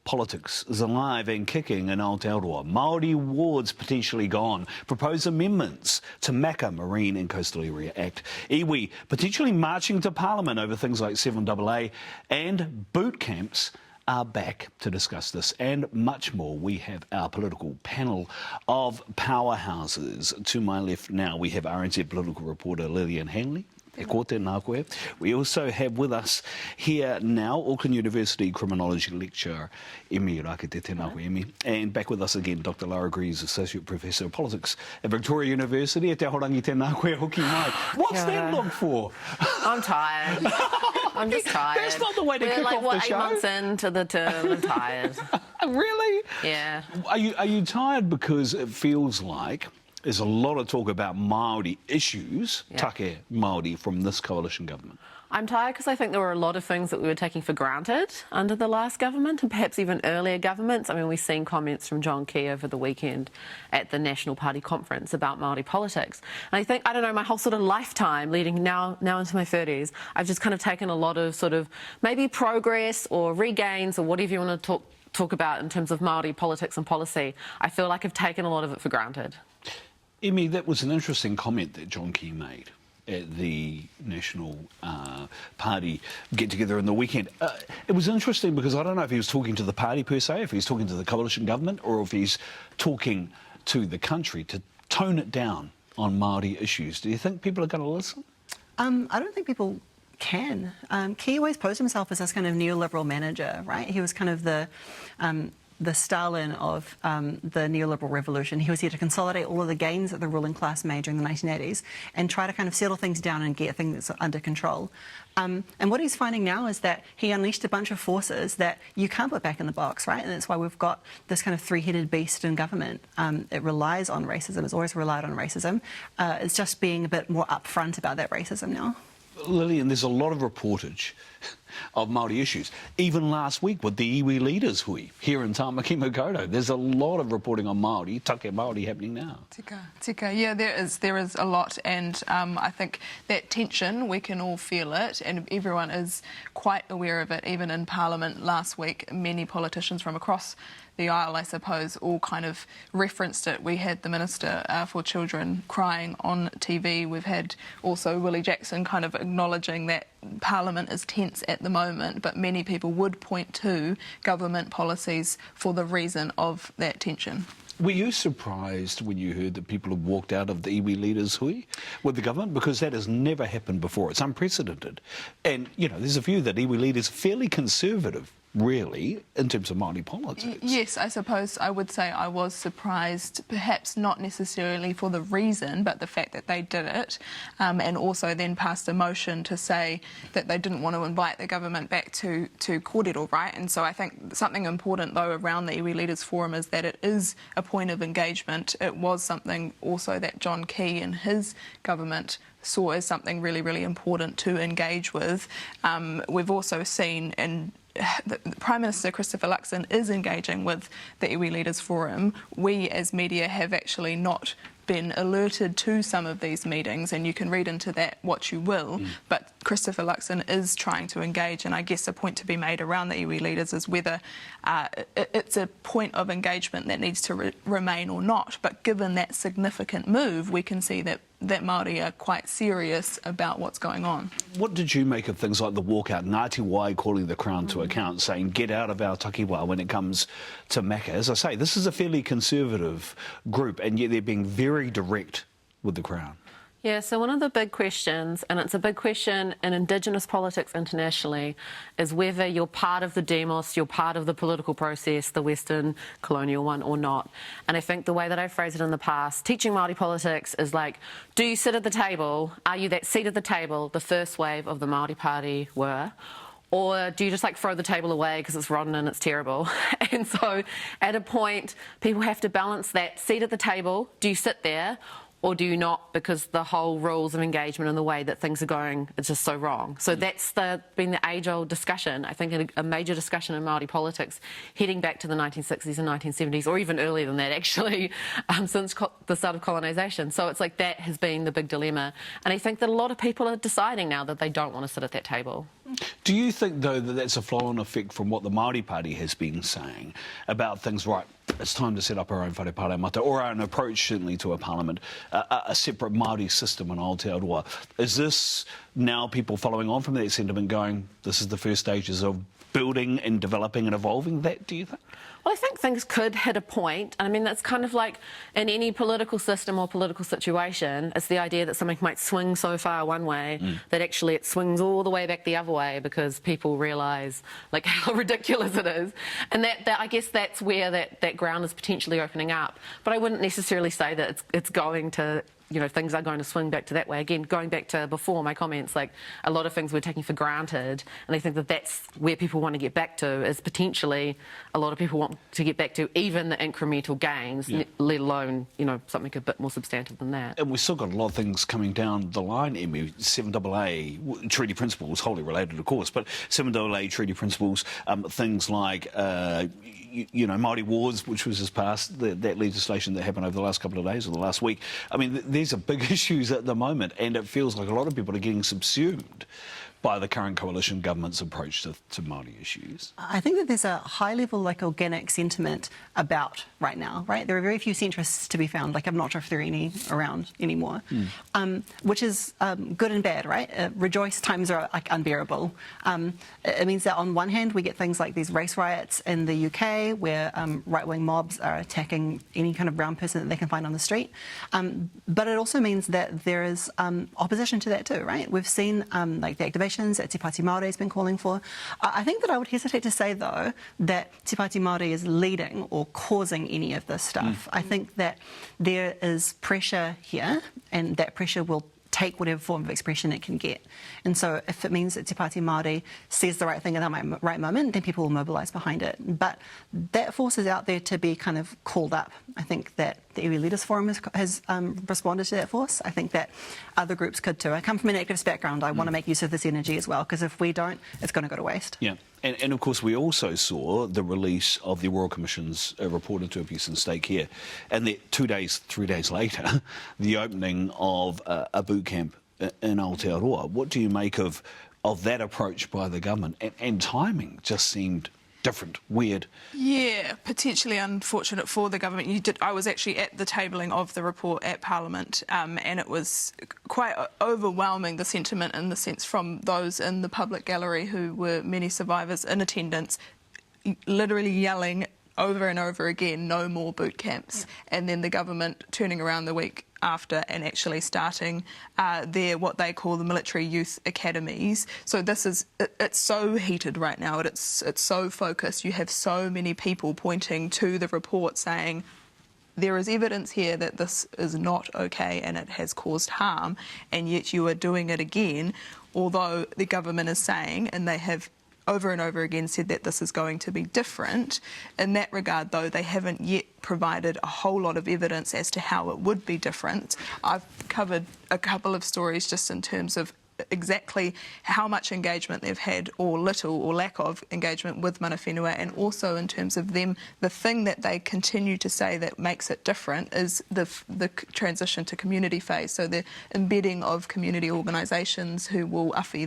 Politics is alive and kicking in Aotearoa. Māori wards potentially gone. Proposed amendments to Maka Marine and Coastal Area Act. Iwi potentially marching to Parliament over things like 7AA, and boot camps are back. To discuss this and much more, we have our political panel of powerhouses. To my left now, we have RNZ political reporter Lillian Hanly. We also have with us here now Auckland University Criminology lecturer Emmy Rākete, Emmy, and back with us again Dr Lara Greaves, Associate Professor of Politics at Victoria University. What's that look for? I'm tired. I'm just tired. That's not the way to kick off the show. 8 months into the term, I'm tired. Really? Yeah. Are you tired because it feels like there's a lot of talk about Māori issues, take Māori, from this coalition government? I'm tired because I think there were a lot of things that we were taking for granted under the last government and perhaps even earlier governments. I mean, we've seen comments from John Key over the weekend at the National Party conference about Māori politics. And I think, I don't know, my whole sort of lifetime leading now into my 30s, I've just kind of taken a lot of sort of maybe progress or regains or whatever you want to talk about in terms of Māori politics and policy. I feel like I've taken a lot of it for granted. Emmy, that was an interesting comment that John Key made at the National Party get-together in the weekend. It was interesting because I don't know if he was talking to the party per se, if he's talking to the coalition government, or if he's talking to the country to tone it down on Māori issues. Do you think people are going to listen? I don't think people can. Key always posed himself as this kind of neoliberal manager, right? He was kind of the Stalin of the neoliberal revolution. He was here to consolidate all of the gains that the ruling class made during the 1980s and try to kind of settle things down and get things under control. And what he's finding now is that he unleashed a bunch of forces that you can't put back in the box, right? And that's why we've got this kind of three-headed beast in government. It relies on racism. It's always relied on racism. It's just being a bit more upfront about that racism now. Lillian, there's a lot of reportage of Māori issues. Even last week with the iwi leaders hui here in Tāmaki Makaurau, there's a lot of reporting on Māori, take Māori, happening now. Tika. Yeah, there is a lot, and I think that tension, we can all feel it, and everyone is quite aware of it. Even in Parliament last week, many politicians from across the aisle, I suppose, all kind of referenced it. We had the Minister for Children crying on TV. We've had also Willie Jackson kind of acknowledging that Parliament is tense at the moment, but many people would point to government policies for the reason of that tension. Were you surprised when you heard that people have walked out of the iwi leaders hui with the government? Because that has never happened before. It's unprecedented. And, you know, there's a view that iwi leaders are fairly conservative, really, in terms of Māori politics. Yes, I suppose I would say I was surprised, perhaps not necessarily for the reason, but the fact that they did it, and also then passed a motion to say that they didn't want to invite the government back to kōrero, right? And so I think something important, though, around the Iwi Leaders Forum is that it is a point of engagement. It was something also that John Key and his government saw as something really, really important to engage with. We've also seen, and the Prime Minister Christopher Luxon is engaging with the Iwi Leaders Forum. We as media have actually not been alerted to some of these meetings, and you can read into that what you will, but Christopher Luxon is trying to engage, and I guess a point to be made around the iwi leaders is whether it's a point of engagement that needs to remain or not. But given that significant move, we can see that Māori are quite serious about what's going on. What did you make of things like the walkout, Ngāti Wai calling the Crown to account, saying get out of our takiwā when it comes to Maka? As I say, this is a fairly conservative group, and yet they're being very direct with the Crown. Yeah, so one of the big questions, and it's a big question in Indigenous politics internationally, is whether you're part of the demos, you're part of the political process, the Western colonial one, or not. And I think the way that I've phrased it in the past, teaching Māori politics is like, do you sit at the table? Are you that seat at the table the first wave of the Māori Party were? Or do you just like throw the table away because it's rotten and it's terrible? And so at a point, people have to balance that seat at the table. Do you sit there? Or do you not, because the whole rules of engagement and the way that things are going is just so wrong? So that's been the age-old discussion, I think a major discussion in Māori politics, heading back to the 1960s and 1970s, or even earlier than that, actually, since the start of colonisation. So it's like that has been the big dilemma. And I think that a lot of people are deciding now that they don't want to sit at that table. Do you think, though, that that's a flow-on effect from what the Māori Party has been saying about things, right, it's time to set up our own whare paremata, or our own approach, certainly, to a parliament, a separate Māori system in Aotearoa? Is this now people following on from that sentiment going, this is the first stages of building and developing and evolving that, do you think? Well, I think things could hit a point. I mean, that's kind of like in any political system or political situation, it's the idea that something might swing so far one way that actually it swings all the way back the other way because people realise like how ridiculous it is. And that I guess that's where that ground is potentially opening up. But I wouldn't necessarily say that it's going to, you know, things are going to swing back to that way. Again, going back to before my comments, like a lot of things we're taking for granted, and I think that that's where people want to get back to, is potentially a lot of people want to get back to even the incremental gains, let alone, you know, something a bit more substantive than that. And we've still got a lot of things coming down the line, Emmy. 7AA treaty principles, wholly related, of course, but 7AA treaty principles, things like you know, Māori wards, which was just passed, that legislation that happened over the last couple of days or the last week. I mean, these are big issues at the moment, and it feels like a lot of people are getting subsumed by the current coalition government's approach to Māori issues. I think that there's a high-level, like, organic sentiment about right now, right? There are very few centrists to be found. Like, I'm not sure if there are any around anymore, which is good and bad, right? Rejoice, times are, like, unbearable. It means that on one hand, we get things like these race riots in the UK where right-wing mobs are attacking any kind of brown person that they can find on the street. But it also means that there is opposition to that too, right? We've seen, like, the activation that Te Pāti Māori has been calling for. I think that I would hesitate to say, though, that Te Pāti Māori is leading or causing any of this stuff. I think that there is pressure here, and that pressure will take whatever form of expression it can get. And so if it means that Te Pāti Māori says the right thing at that right moment, then people will mobilise behind it. But that force is out there to be kind of called up. I think that the Iwi Leaders Forum has responded to that force. I think that other groups could too. I come from an activist background. I want to make use of this energy as well, because if we don't, it's going to go to waste. Yeah. And of course, we also saw the release of the Royal Commission's report into abuse and stake here. And then 3 days later, the opening of a boot camp in Aotearoa. What do you make of that approach by the government? And timing just seemed different, weird. Yeah, potentially unfortunate for the government. I was actually at the tabling of the report at Parliament, and it was quite overwhelming, the sentiment in the sense from those in the public gallery who were many survivors in attendance, literally yelling over and over again, no more boot camps. Yeah. And then the government turning around the week after and actually starting their what they call the Military Youth Academies. So this is, it's so heated right now, it's so focused. You have so many people pointing to the report saying there is evidence here that this is not okay and it has caused harm, and yet you are doing it again, although the government is saying, and they have over and over again said that this is going to be different. In that regard, though, they haven't yet provided a whole lot of evidence as to how it would be different. I've covered a couple of stories just in terms of exactly how much engagement they've had, or little or lack of engagement with mana whenua, and also in terms of them, the thing that they continue to say that makes it different is the transition to community phase, so the embedding of community organisations who will awhi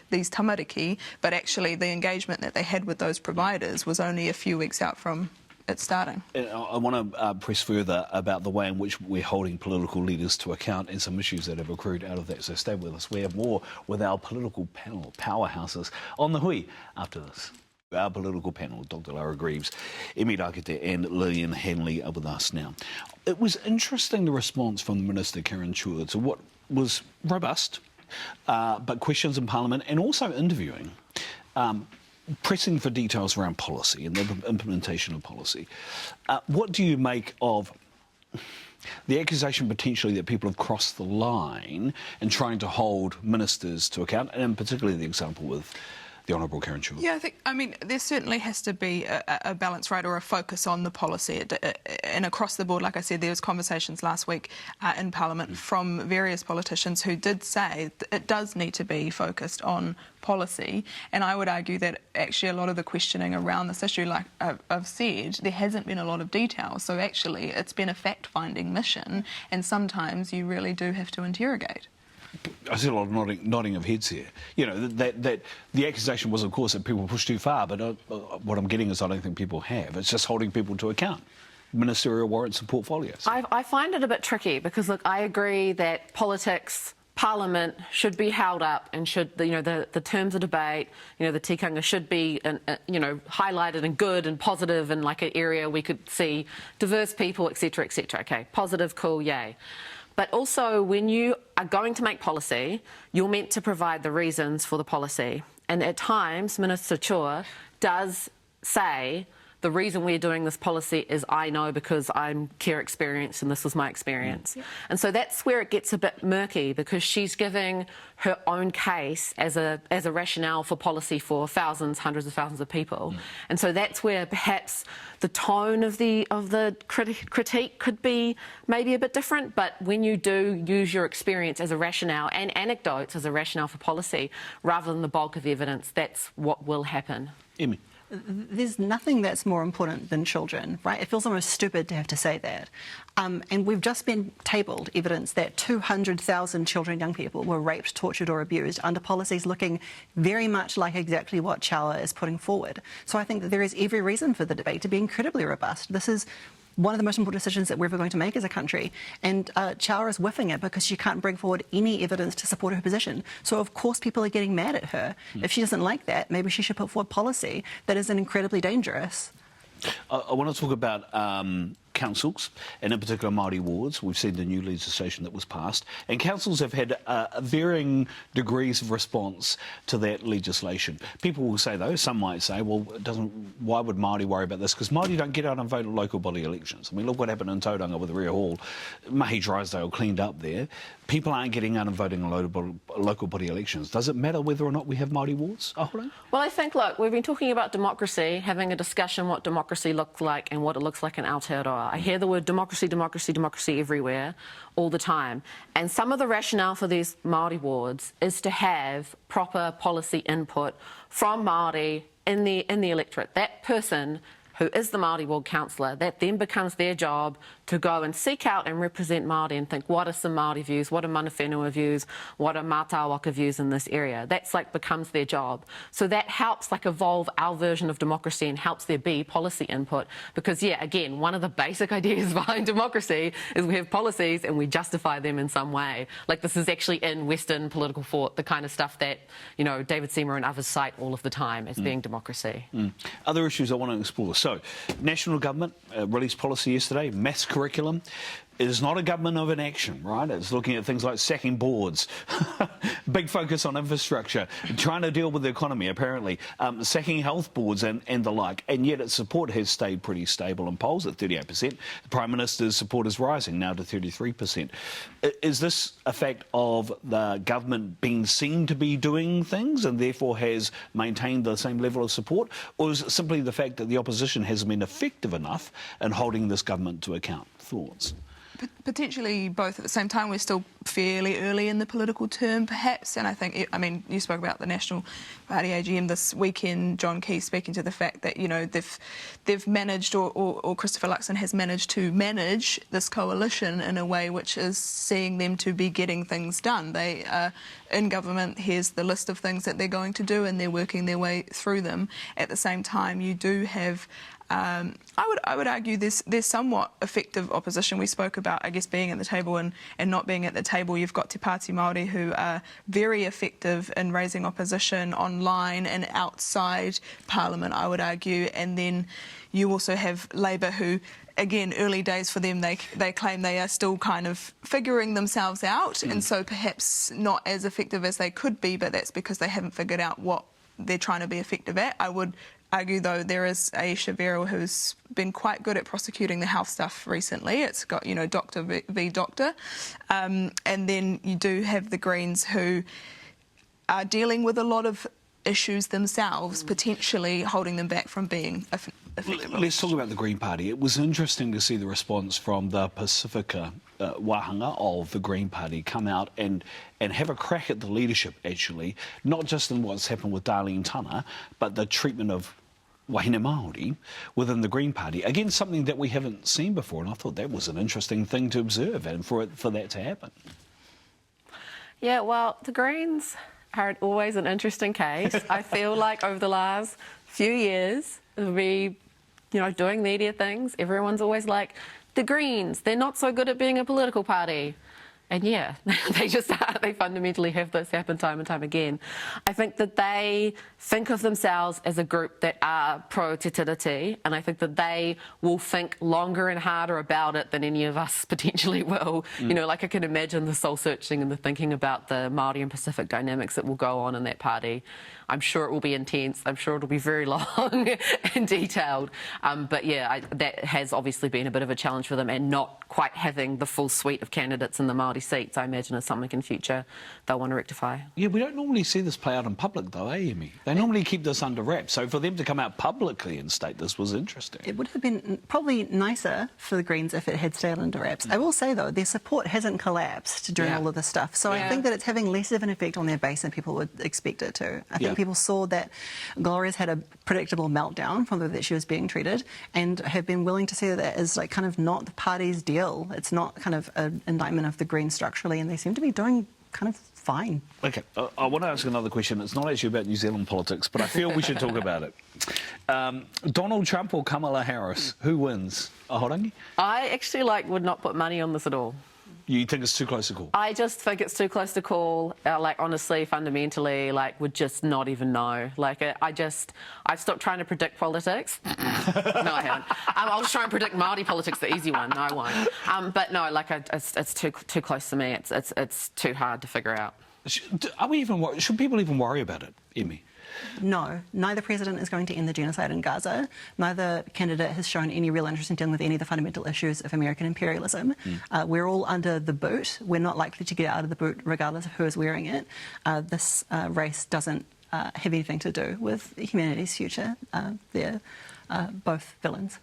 these tamariki, but actually the engagement that they had with those providers was only a few weeks out from it's starting. I want to press further about the way in which we're holding political leaders to account and some issues that have accrued out of that. So stay with us. We have more with our political panel, powerhouses, on the hui after this. Our political panel, Dr Lara Greaves, Emmy Rākete and Lillian Hanly are with us now. It was interesting, the response from the Minister, Karen Chua, to what was robust, but questions in Parliament and also interviewing. Pressing for details around policy and the implementation of policy. What do you make of the accusation potentially that people have crossed the line in trying to hold ministers to account, and particularly the example with the Honourable Karen Chua. Yeah, I mean, there certainly has to be a balance, right, or a focus on the policy. And across the board, like I said, there was conversations last week in Parliament from various politicians who did say it does need to be focused on policy. And I would argue that actually a lot of the questioning around this issue, like I've said, there hasn't been a lot of detail. So actually it's been a fact-finding mission, and sometimes you really do have to interrogate. I see a lot of nodding of heads here. You know, that the accusation was, of course, that people push too far, but what I'm getting is I don't think people have. It's just holding people to account. Ministerial warrants and portfolios. I find it a bit tricky because, look, I agree that politics, Parliament should be held up and should, the terms of debate, the tikanga should be, highlighted and good and positive and like an area we could see diverse people, etc., etc. Okay, positive, cool, yay. But also, when you are going to make policy, you're meant to provide the reasons for the policy. And at times, Minister Chua does say, the reason we're doing this policy is I know because I'm care experienced and this was my experience. Yeah. And so that's where it gets a bit murky, because she's giving her own case as a rationale for policy for thousands, hundreds of thousands of people. And so that's where perhaps the tone of the critique could be maybe a bit different. But when you do use your experience as a rationale and anecdotes as a rationale for policy rather than the bulk of evidence, that's what will happen. Emmy. There's nothing that's more important than children, right? It feels almost stupid to have to say that. And we've just been tabled evidence that 200,000 children and young people were raped, tortured or abused under policies looking very much like exactly what Chawa is putting forward. So I think that there is every reason for the debate to be incredibly robust. This is one of the most important decisions that we're ever going to make as a country. And Chawa is whiffing it because she can't bring forward any evidence to support her position. So, of course, people are getting mad at her. If she doesn't like that, maybe she should put forward policy that isn't incredibly dangerous. I want to talk about councils, and in particular Māori wards. We've seen the new legislation that was passed, and councils have had varying degrees of response to that legislation. People will say, though, some might say, well, why would Māori worry about this? Because Māori don't get out and vote at local body elections. I mean, look what happened in Tauranga with Ria Hall. Mahi Drysdale cleaned up there. People aren't getting out and voting in local body elections. Does it matter whether or not we have Māori wards? Well, I think, look, we've been talking about democracy, having a discussion what democracy looks like and what it looks like in Aotearoa. I hear the word democracy, democracy, democracy everywhere, all the time. And some of the rationale for these Māori wards is to have proper policy input from Māori in the electorate. That person who is the Māori ward councillor, that then becomes their job to go and seek out and represent Māori and think, what are some Māori views, what are mana whenua views, what are mātāwaka views in this area. That's becomes their job. So that helps evolve our version of democracy and helps there be policy input. Because, yeah, again, one of the basic ideas behind democracy is we have policies and we justify them in some way. This is actually in Western political thought, the kind of stuff that, David Seymour and others cite all of the time as being democracy. Other issues I want to explore. So, national government released policy yesterday, maths curriculum. It is not a government of inaction, right? It's looking at things like sacking boards, big focus on infrastructure, trying to deal with the economy, apparently, sacking health boards and the like. And yet its support has stayed pretty stable in polls at 38%. The Prime Minister's support is rising now to 33%. Is this a fact of the government being seen to be doing things and therefore has maintained the same level of support? Or is it simply the fact that the opposition hasn't been effective enough in holding this government to account? Thoughts? Potentially both at the same time. We're still fairly early in the political term, perhaps, and I think, you spoke about the National Party AGM this weekend, John Key speaking to the fact that, they've managed, or Christopher Luxon has managed to manage this coalition in a way which is seeing them to be getting things done. They are in government, here's the list of things that they're going to do, and they're working their way through them. At the same time, you do have I would argue there's somewhat effective opposition. We spoke about, I guess, being at the table and not being at the table. You've got Te Pāti Māori who are very effective in raising opposition online and outside Parliament, I would argue. And then you also have Labour who, again, early days for them, they claim they are still kind of figuring themselves out, and so perhaps not as effective as they could be, but that's because they haven't figured out what they're trying to be effective at. I would argue, though, there is Aisha Verrill who's been quite good at prosecuting the health stuff recently. It's got, Doctor v Doctor. And then you do have the Greens who are dealing with a lot of issues themselves potentially holding them back from being effective. Let's talk about the Green Party. It was interesting to see the response from the Pacifica wahanga of the Green Party come out and have a crack at the leadership, actually, not just in what's happened with Darlene Tana, but the treatment of wahine Māori within the Green Party. Again, something that we haven't seen before, and I thought that was an interesting thing to observe and for that to happen. Yeah, well, the Greens are always an interesting case. I feel like over the last few years, doing media things, everyone's always like, the Greens, they're not so good at being a political party. And yeah, they fundamentally have this happen time and time again. I think that they think of themselves as a group that are pro-te tiriti, and I think that they will think longer and harder about it than any of us potentially will. I can imagine the soul-searching and the thinking about the Māori and Pacific dynamics that will go on in that party. I'm sure it will be intense. I'm sure it'll be very long and detailed. But yeah, that has obviously been a bit of a challenge for them, and not quite having the full suite of candidates in the Māori seats, I imagine, is something in future they'll want to rectify. Yeah, we don't normally see this play out in public, though, Emmy? They normally keep this under wraps. So for them to come out publicly and state this was interesting. It would have been probably nicer for the Greens if it had stayed under wraps. I will say, though, their support hasn't collapsed during all of this stuff. So I think that it's having less of an effect on their base than people would expect it to. I think people saw that Gloria's had a predictable meltdown from the way that she was being treated, and have been willing to see that as kind of not the party's deal. It's not kind of an indictment of the Greens structurally, and they seem to be doing kind of fine. OK, I want to ask another question. It's not actually about New Zealand politics, but I feel we should talk about it. Donald Trump or Kamala Harris, who wins? Ahorangi? I actually would not put money on this at all. You think it's too close to call? I just think it's too close to call. Honestly, fundamentally, would just not even know. I've stopped trying to predict politics. No, I haven't. I'll just try and predict Māori politics, the easy one. No, I won't. But no, it's too close to me. It's too hard to figure out. Should people even worry about it, Emmy? No, neither president is going to end the genocide in Gaza. Neither candidate has shown any real interest in dealing with any of the fundamental issues of American imperialism. We're all under the boot. We're not likely to get out of the boot regardless of who is wearing it. This race doesn't have anything to do with humanity's future. They're both villains.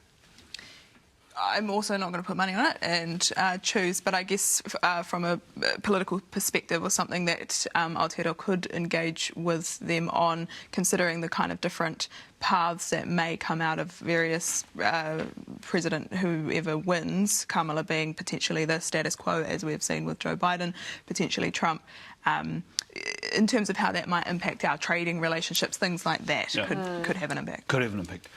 I'm also not going to put money on it and choose, but I guess from a political perspective, or something that Aotearoa could engage with them on, considering the kind of different paths that may come out of various president, whoever wins, Kamala being potentially the status quo, as we've seen with Joe Biden, potentially Trump, in terms of how that might impact our trading relationships, things like that could have an impact. Could have an impact.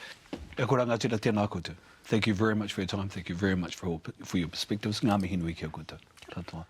E koranga tira tēnā koutou. Thank you very much for your time. Thank you very much for your perspectives. Ngā mihi nui kia koutou. Katoa.